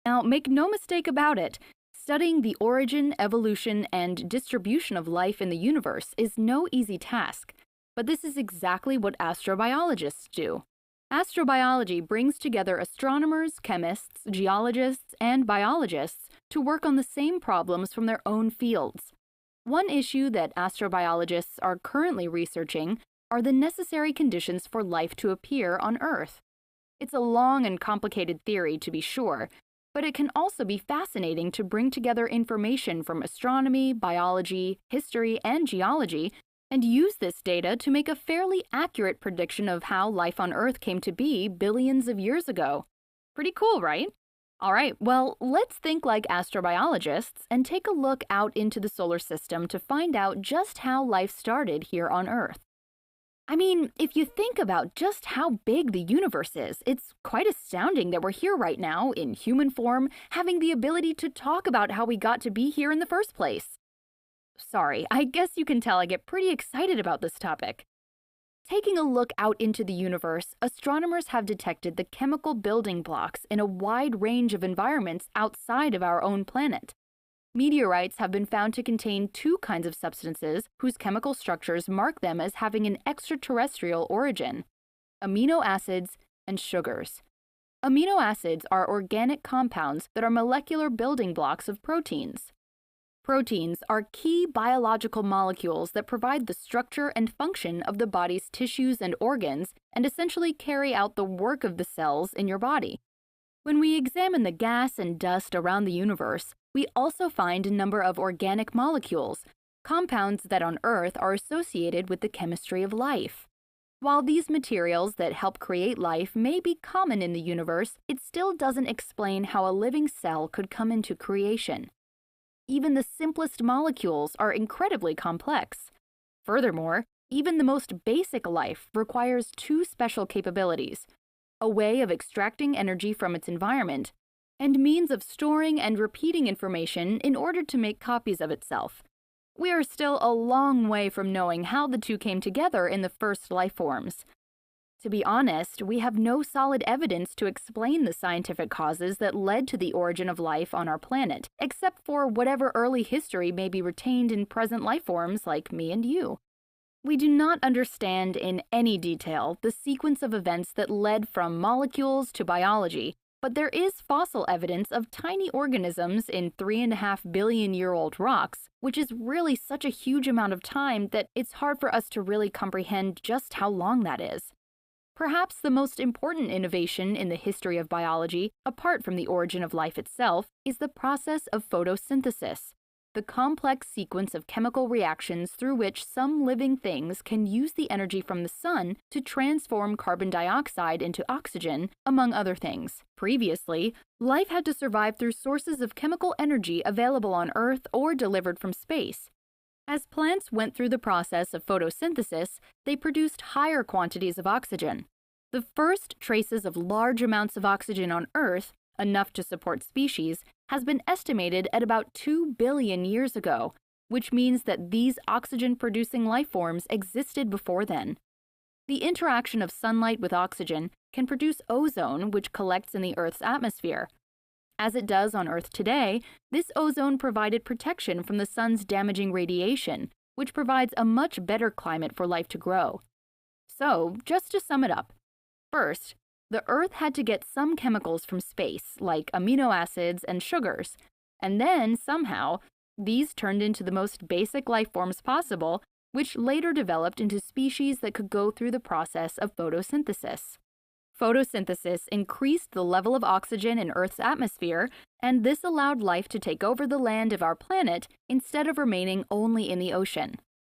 Now, make no mistake about it, studying the origin, evolution, and distribution of life in the universe is no easy task. But this is exactly what astrobiologists do. Astrobiology brings together astronomers, chemists, geologists, and biologists to work on the same problems from their own fields. One issue that astrobiologists are currently researching are the necessary conditions for life to appear on Earth. It's a long and complicated theory, to be sure, but it can also be fascinating to bring together information from astronomy, biology, history, and geology and use this data to make a fairly accurate prediction of how life on Earth came to be billions of years ago. Pretty cool, right? All right, well, let's think like astrobiologists and take a look out into the solar system to find out just how life started here on Earth. I mean, if you think about just how big the universe is, it's quite astounding that we're here right now, in human form, having the ability to talk about how we got to be here in the first place. Sorry, I guess you can tell I get pretty excited about this topic. Taking a look out into the universe, astronomers have detected the chemical building blocks in a wide range of environments outside of our own planet. Meteorites have been found to contain two kinds of substances whose chemical structures mark them as having an extraterrestrial origin: amino acids and sugars. Amino acids are organic compounds that are molecular building blocks of proteins. Proteins are key biological molecules that provide the structure and function of the body's tissues and organs and essentially carry out the work of the cells in your body. When we examine the gas and dust around the universe, we also find a number of organic molecules, compounds that on Earth are associated with the chemistry of life. While these materials that help create life may be common in the universe, it still doesn't explain how a living cell could come into creation. Even the simplest molecules are incredibly complex. Furthermore, even the most basic life requires two special capabilities: a way of extracting energy from its environment, and means of storing and repeating information in order to make copies of itself. We are still a long way from knowing how the two came together in the first life forms. To be honest, we have no solid evidence to explain the scientific causes that led to the origin of life on our planet, except for whatever early history may be retained in present life forms like me and you. We do not understand in any detail the sequence of events that led from molecules to biology, but there is fossil evidence of tiny organisms in 3.5 billion-year-old rocks, which is really such a huge amount of time that it's hard for us to really comprehend just how long that is. Perhaps the most important innovation in the history of biology, apart from the origin of life itself, is the process of photosynthesis, the complex sequence of chemical reactions through which some living things can use the energy from the sun to transform carbon dioxide into oxygen, among other things. Previously, life had to survive through sources of chemical energy available on Earth or delivered from space. As plants went through the process of photosynthesis, they produced higher quantities of oxygen. The first traces of large amounts of oxygen on Earth, enough to support species, has been estimated at about 2 billion years ago, which means that these oxygen-producing life forms existed before then. The interaction of sunlight with oxygen can produce ozone, which collects in the Earth's atmosphere. As it does on Earth today, this ozone provided protection from the sun's damaging radiation, which provides a much better climate for life to grow. So, just to sum it up, first, the Earth had to get some chemicals from space, like amino acids and sugars, and then, somehow, these turned into the most basic life forms possible, which later developed into species that could go through the process of photosynthesis. Photosynthesis increased the level of oxygen in Earth's atmosphere, and this allowed life to take over the land of our planet instead of remaining only in the ocean.